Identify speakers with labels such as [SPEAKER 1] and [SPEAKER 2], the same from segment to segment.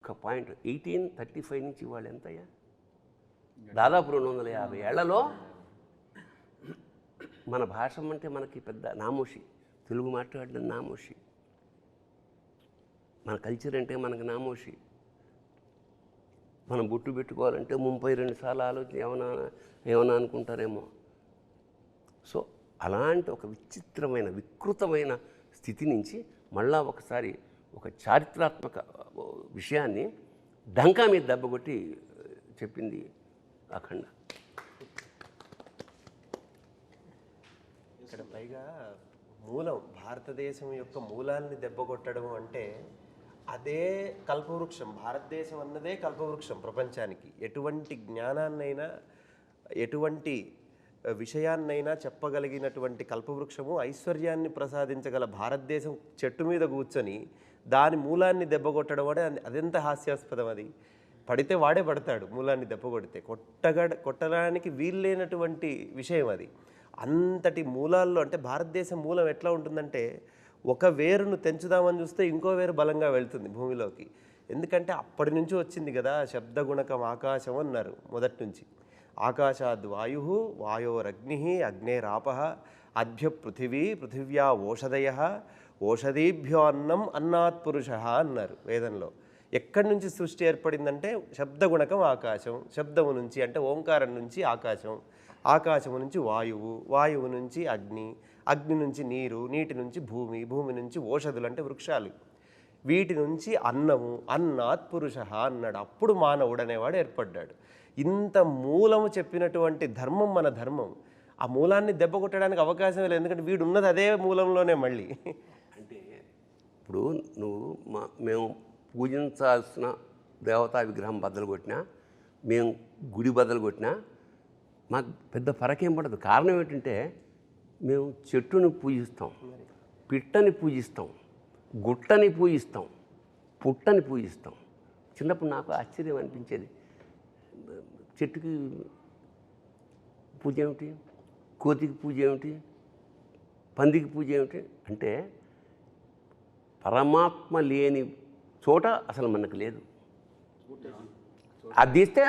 [SPEAKER 1] ఒక్క పాయింట్ 1835 నుంచి ఇవాళ ఎంతయ్యా, దాదాపు 250 ఏళ్లలో మన భాష అంటే మనకి పెద్ద నామోషి, తెలుగు మాట్లాడడం నామోషి, మన కల్చర్ అంటే మనకు నామోషి. మనం బొట్టు పెట్టుకోవాలంటే 32 సార్లు ఆలోచన ఏమన్నా అనుకుంటారేమో. సో అలాంటి ఒక విచిత్రమైన వికృతమైన స్థితి నుంచి మళ్ళా ఒకసారి ఒక చారిత్రాత్మక విషయాన్ని డంకా మీద దెబ్బకొట్టి చెప్పింది అఖండ.
[SPEAKER 2] ఇక్కడ పైగా మూలం, భారతదేశం యొక్క మూలాన్ని దెబ్బకొట్టడం అంటే అదే కల్పవృక్షం. భారతదేశం అన్నదే కల్పవృక్షం ప్రపంచానికి. ఎటువంటి జ్ఞానాన్నైనా ఎటువంటి విషయాన్నైనా చెప్పగలిగినటువంటి కల్పవృక్షము, ఐశ్వర్యాన్ని ప్రసాదించగల భారతదేశం చెట్టు మీద కూర్చొని దాని మూలాన్ని దెబ్బకొట్టడం అంటే అదెంత హాస్యాస్పదం. అది పడితే వాడే పడతాడు, మూలాన్ని దెబ్బకొడితే కొట్టడానికి వీల్లేనటువంటి విషయం అది. అంతటి మూలాల్లో అంటే భారతదేశం మూలం ఎట్లా ఉంటుందంటే, ఒక వేరును తెంచుదామని చూస్తే ఇంకో వేరు బలంగా వెళ్తుంది భూమిలోకి. ఎందుకంటే అప్పటి నుంచి వచ్చింది కదా శబ్దగుణకం ఆకాశం అన్నారు మొదటి నుంచి. ఆకాశాద్ వాయు, వాయోరగ్ని, అగ్నేరాప, అద్భ్య పృథివీ, పృథివ్యా ఓషధయ, ఓషధీభ్యో అన్నం, అన్నాత్ పురుష అన్నారు వేదంలో. ఎక్కడి నుంచి సృష్టి ఏర్పడిందంటే శబ్దగుణకం ఆకాశం, శబ్దము నుంచి అంటే ఓంకారం నుంచి ఆకాశం, ఆకాశము నుంచి వాయువు, వాయువు నుంచి అగ్ని, అగ్ని నుంచి నీరు, నీటి నుంచి భూమి, భూమి నుంచి ఓషధులు అంటే వృక్షాలు, వీటి నుంచి అన్నము, అన్నాత్ పురుష అన్నాడు. అప్పుడు మానవుడు అనేవాడు ఏర్పడ్డాడు. ఇంత మూలము చెప్పినటువంటి ధర్మం మన ధర్మం. ఆ మూలాన్ని దెబ్బ కొట్టడానికి అవకాశం లేదు, ఎందుకంటే వీడు ఉన్నది అదే మూలంలోనే. మళ్ళీ
[SPEAKER 1] అంటే ఇప్పుడు మేము పూజించాల్సిన దేవతా విగ్రహం బద్దలు కొట్టినా, మేము గుడి బద్దలు కొట్టినా మాకు పెద్ద ఫరకేం పడదు. కారణం ఏంటంటే మేము చెట్టుని పూజిస్తాం, పిట్టని పూజిస్తాం, గుట్టని పూజిస్తాం, పుట్టని పూజిస్తాం. చిన్నప్పుడు నాకు ఆశ్చర్యం అనిపించేది, చెట్టుకి పూజ ఏమిటి, కోతికి పూజ ఏమిటి, పందికి పూజ ఏమిటి అంటే పరమాత్మ లేని చోట అసలు మనకు లేదు. అది తీస్తే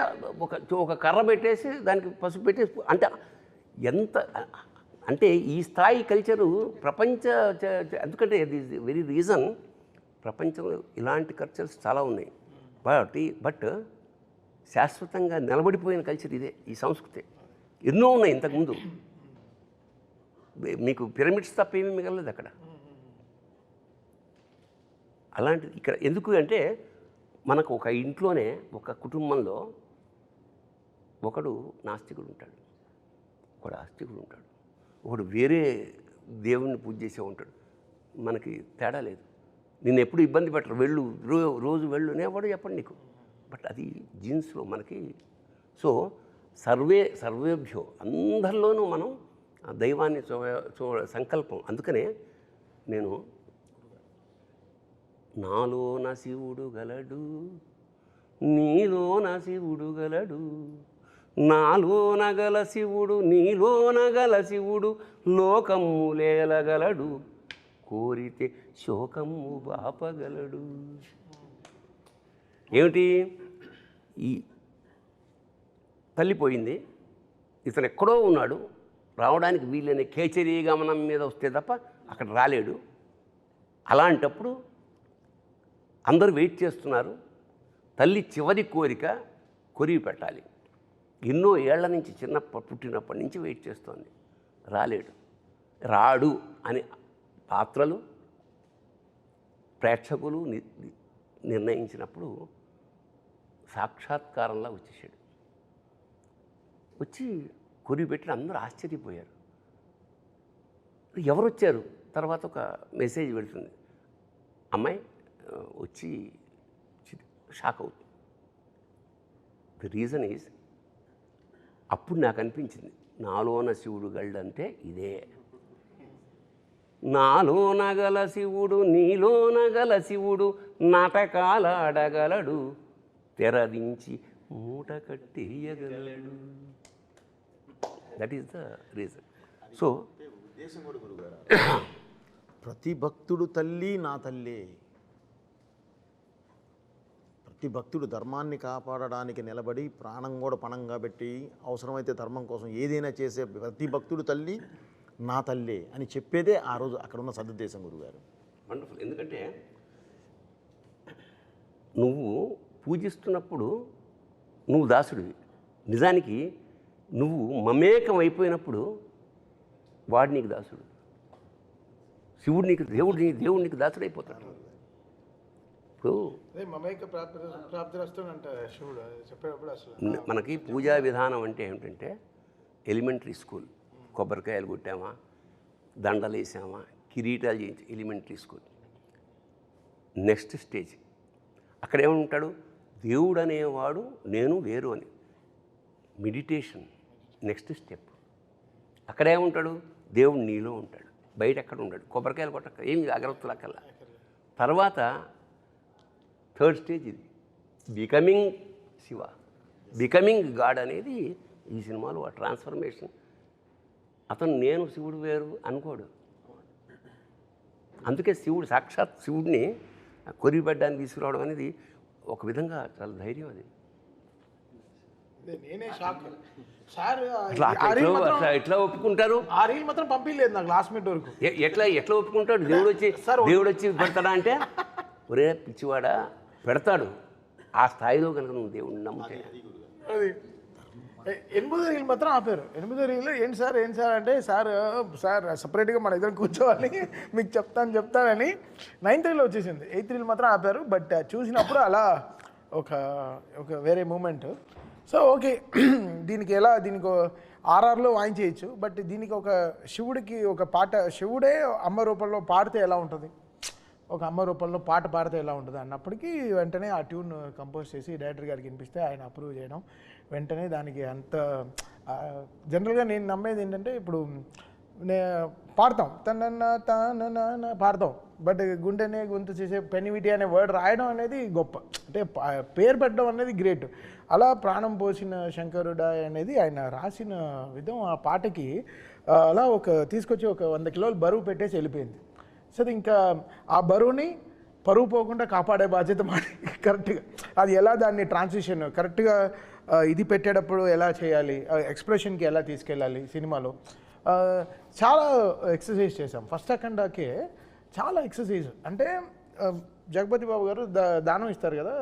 [SPEAKER 1] ఒక కర్ర పెట్టేసి దానికి పసుపు పెట్టేసి అంటే ఎంత అంటే ఈ స్థాయి కల్చరు ప్రపంచ, ఎందుకంటే ఇది వెరీ రీజన్ ప్రపంచంలో ఇలాంటి కల్చర్స్ చాలా ఉన్నాయి. బట్ శాశ్వతంగా నిలబడిపోయిన కల్చర్ ఇదే, ఈ సంస్కృతి. ఎన్నో ఉన్నాయి ఇంతకుముందు, మీకు పిరమిడ్స్ తప్ప ఏమీ మిగలలేదు అక్కడ. అలాంటిది ఇక్కడ ఎందుకు అంటే మనకు ఒక ఇంట్లోనే ఒక కుటుంబంలో ఒకడు నాస్తికుడు ఉంటాడు, ఒకడు ఆస్తికుడు ఉంటాడు, ఒకడు వేరే దేవుణ్ణి పూజ చేసే ఉంటాడు. మనకి తేడా లేదు. నిన్ను ఎప్పుడు ఇబ్బంది పెట్టరు, వెళ్ళు రోజు వెళ్ళు అనేవాడు చెప్పండి నీకు. బట్ అది జీన్స్లో మనకి. సో సర్వేభ్యో అందరిలోనూ మనం దైవాన్ని సంకల్పం. అందుకనే నేను నాలోన శివుడు గలడు, నీలోన శివుడు గలడు, నాలోన గల శివుడు నీలోన గల శివుడు లోకములేలగలడు, కోరితే శోకము బాపగలడు. ఏమిటి? ఈ తల్లిపోయింది, ఇతను ఎక్కడో ఉన్నాడు, రావడానికి వీలైన కేచరీ గమనం మీద వస్తే తప్ప అక్కడ రాలేడు. అలాంటప్పుడు అందరూ వెయిట్ చేస్తున్నారు. తల్లి చివరి కోరిక కొరివి పెట్టాలి. ఎన్నో ఏళ్ల నుంచి పుట్టినప్పటి నుంచి వెయిట్ చేస్తోంది, రాలేడు. రాడు అని పాత్రలు ప్రేక్షకులు నిర్ణయించినప్పుడు సాక్షాత్కారంలా వచ్చేసాడు. వచ్చి కొరివి పెట్టి అందరూ ఆశ్చర్యపోయారు. ఎవరు వచ్చారు? తర్వాత ఒక మెసేజ్ వెళ్తుంది, అమ్మాయి వచ్చి షాక్ అవుతుంది. ది రీజన్ ఈజ్, అప్పుడు నాకు అనిపించింది నాలోన శివుడు గల్డంటే ఇదే. నాలోన గల శివుడు నీలోన గల శివుడు నాటకాలాడగలడు, తెరదించి మూట కట్టేయగలడు. That is the reason. So
[SPEAKER 3] ఉద్దేశం కూడా గురుగారు, ప్రతి భక్తుడు తల్లి నా తల్లే, ప్రతి భక్తుడు ధర్మాన్ని కాపాడడానికి నిలబడి ప్రాణం కూడా పణంగా పెట్టి అవసరమైతే ధర్మం కోసం ఏదైనా చేసే ప్రతి భక్తుడు తల్లి నా తల్లే అని చెప్పేదే ఆ రోజు అక్కడ ఉన్న సదుద్దేశం గురుగారు.
[SPEAKER 1] వండర్ఫుల్. ఎందుకంటే నువ్వు పూజిస్తున్నప్పుడు నువ్వు దాసుడివి, నిజానికి నువ్వు మమేకం అయిపోయినప్పుడు వాడు నీకు దాసుడు, శివుడు నీకు దేవుడు నీకు దాసుడు అయిపోతాడు. ఇప్పుడు
[SPEAKER 4] మమైక ప్రాప్తి అంటారు శివుడు చెప్పేటప్పుడు. అసలు
[SPEAKER 1] మనకి పూజా విధానం అంటే ఏమిటంటే ఎలిమెంటరీ స్కూల్, కొబ్బరికాయలు కొట్టామా, దండలు వేసామా, కిరీటాలు చేయించి ఎలిమెంటరీ స్కూల్. నెక్స్ట్ స్టేజ్ అక్కడ ఏమంటాడు, దేవుడు అనేవాడు నేను వేరు అని. Meditation next step. అక్కడ ఏముంటాడు, దేవుడు నీలో ఉంటాడు, బయట ఎక్కడ ఉంటాడు, కొబ్బరికాయలు కొట్టక ఏమి అగరత్తులు అక్కర్లా. తర్వాత థర్డ్ స్టేజ్ ఇది బికమింగ్ శివ, బికమింగ్ గాడ్ అనేది ఈ సినిమాలో ఆ ట్రాన్స్ఫర్మేషన్. అతను నేను శివుడు వేరు అనుకోడు. అందుకే శివుడు సాక్షాత్ శివుడిని కొరిబెడ్డానికి తీసుకురావడం అనేది ఒక విధంగా చాలా ధైర్యం. అది
[SPEAKER 4] నేనే షాక్ సార్.
[SPEAKER 1] ఎట్లా ఒప్పుకుంటారు?
[SPEAKER 4] ఆ రీల్ మాత్రం పంపించలేదు నాకు లాస్ట్ మినిట్ వరకు.
[SPEAKER 1] ఎట్లా ఒప్పుకుంటాడు? దేవుడు వచ్చి పెడతాడా అంటే, ఒరే పిచ్చివాడా పెడతాడు. ఆ స్థాయిలో కనుక నువ్వు దేవుడిని నమ్ముతే.
[SPEAKER 4] అది 8వ రీల్ మాత్రం ఆపారు. 8వ రీల్ ఏంటి సార్ అంటే, సార్ సపరేట్గా మన ఇద్దరం కూర్చోవాలి మీకు చెప్తానని 9th రీల్ వచ్చేసింది. 8th రీల్ మాత్రం ఆపారు. బట్ చూసినప్పుడు అలా ఒక వేరే మూమెంట్. సో ఓకే, దీనికి ఆర్ఆర్లో వాయించేయచ్చు. బట్ దీనికి ఒక శివుడికి ఒక పాట, శివుడే అమ్మ రూపంలో పాడితే ఎలా ఉంటుంది, ఒక అమ్మ రూపంలో పాట పాడితే ఎలా ఉంటుంది అన్నప్పటికీ వెంటనే ఆ ట్యూన్ కంపోజ్ చేసి డైరెక్టర్ గారికి వినిపిస్తే ఆయన అప్రూవ్ చేయడం, వెంటనే దానికి అంత జనరల్గా నేను నమ్మేది ఏంటంటే, ఇప్పుడు పాడతాం తాన పాడతాం, బట్ గుండెనే గొంతు చేసే పెనివిటి అనే వర్డ్ రాయడం అనేది గొప్ప, అంటే పేరు పెట్టడం అనేది గ్రేట్. అలా ప్రాణం పోసిన శంకరుడా అనేది ఆయన రాసిన విధం ఆ పాటకి అలా తీసుకొచ్చి ఒక 100 కిలోలు బరువు పెట్టేసి వెళ్ళిపోయింది. సో ఇంకా ఆ బరువుని పరువు పోకుండా కాపాడే బాధ్యత మాది కరెక్ట్గా. అది ఎలా దాన్ని ట్రాన్సిషన్ కరెక్ట్గా ఇది పెట్టేటప్పుడు ఎలా చేయాలి, ఎక్స్ప్రెషన్కి ఎలా తీసుకెళ్ళాలి సినిమాలో చాలా ఎక్సర్సైజ్ చేసాం. ఫస్ట్ అఖండాకే చాలా ఎక్సర్సైజ్. అంటే జగపతి బాబు గారు దానం ఇస్తారు కదా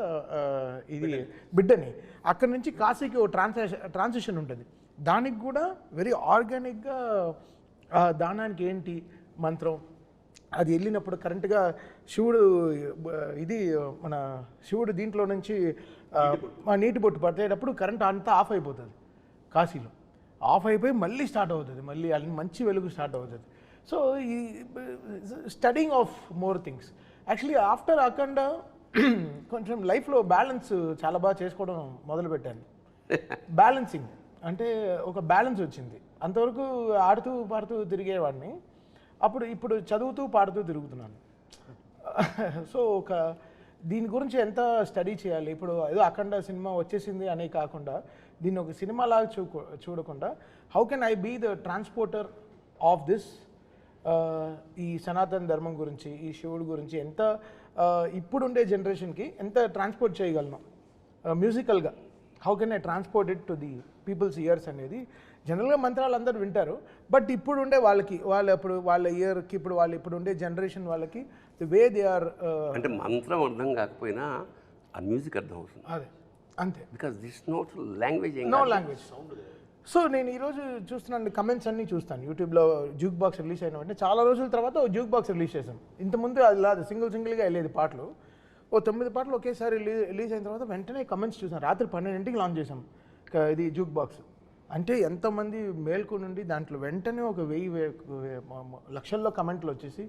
[SPEAKER 4] ఇది బిడ్డని, అక్కడి నుంచి కాశీకి ఓ ట్రాన్సిషన్ ఉంటుంది. దానికి కూడా వెరీ ఆర్గానిక్గా దానానికి ఏంటి మంత్రం, అది వెళ్ళినప్పుడు కరెంట్గా శివుడు మన శివుడు దీంట్లో నుంచి నీటి బొట్టు పట్టేటప్పుడు కరెంట్ అంతా ఆఫ్ అయిపోతుంది. కాశీలో ఆఫ్ అయిపోయి మళ్ళీ స్టార్ట్ అవుతుంది, మళ్ళీ అది మంచి వెలుగు స్టార్ట్ అవుతుంది. సో ఈ studying of more things. Actually after Akhanda కొంచెం లైఫ్లో బ్యాలెన్స్ చాలా బాగా చేసుకోవడం మొదలుపెట్టాను. బ్యాలెన్సింగ్ అంటే ఒక బ్యాలెన్స్ వచ్చింది. అంతవరకు ఆడుతూ పాడుతూ తిరిగేవాడిని, ఇప్పుడు చదువుతూ పాడుతూ తిరుగుతున్నాను. సో దీని గురించి ఎంత స్టడీ చేయాలి, ఇప్పుడు ఏదో అఖండ సినిమా వచ్చేసింది అనే కాకుండా దీన్ని ఒక సినిమాలాగా చూడకుండా how can I be the transporter of this, ఈ సనాతన ధర్మం గురించి, ఈ శివుడి గురించి ఎంత ఇప్పుడుండే జనరేషన్కి ఎంత ట్రాన్స్పోర్ట్ చేయగలను మ్యూజికల్గా, how can I transport it to the people's ears అనేది. జనరల్గా మంత్రాలు అందరూ వింటారు, బట్ ఇప్పుడు ఉండే వాళ్ళ ఇయర్కి ఇప్పుడు ఉండే జనరేషన్ వాళ్ళకి ది వే దే ఆర్,
[SPEAKER 1] అంటే మంత్రం అర్థం కాకపోయినా ఆ మ్యూజిక్ అర్థం అవుతుంది.
[SPEAKER 4] అదే అంతే,
[SPEAKER 1] because this note language,
[SPEAKER 4] no language. So నేను ఈరోజు చూస్తున్నాను కమెంట్స్ అన్నీ చూస్తాను యూట్యూబ్లో. జూక్ బాక్స్ రిలీజ్ అయిన వెంటనే చాలా రోజుల తర్వాత జూక్ బాక్స్ రిలీజ్ చేశాం. ఇంతకుముందు అది లేదు, సింగిల్గా వెళ్ళేది పాటలు. 9 పాటలు ఒకేసారి రిలీజ్ అయిన తర్వాత వెంటనే కమెంట్స్ చూసాను. రాత్రి 12ంటికి లాంచ్ చేసాం ఇది జూక్ బాక్స్. అంటే ఎంతమంది మేల్కు నుండి దాంట్లో వెంటనే ఒక 1000 లక్షల్లో కమెంట్లు వచ్చేసి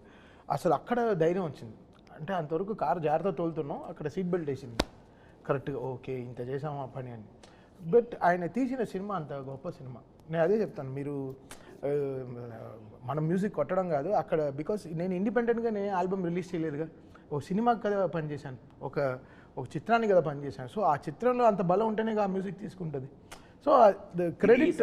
[SPEAKER 4] అసలు అక్కడ ధైర్యం వచ్చింది. అంటే అంతవరకు కారు జాగ్రత్త తోలుతున్నాం, అక్కడ సీట్ బెల్ట్ వేసింది కరెక్ట్గా, ఓకే ఇంత చేసాము ఆ పని అని. బట్ ఆయన తీసిన సినిమా అంత గొప్ప సినిమా. నేను అదే చెప్తాను, మీరు మనం మ్యూజిక్ కొట్టడం కాదు అక్కడ, బికాస్ నేను ఇండిపెండెంట్గా నేను ఆల్బమ్ రిలీజ్ చేయలేదుగా, ఒక సినిమాకి కదా పనిచేశాను, ఒక చిత్రానికి కదా పనిచేశాను. సో ఆ చిత్రంలో అంత బలం ఉంటేనే ఆ మ్యూజిక్ తీసుకుంటుంది. So the credit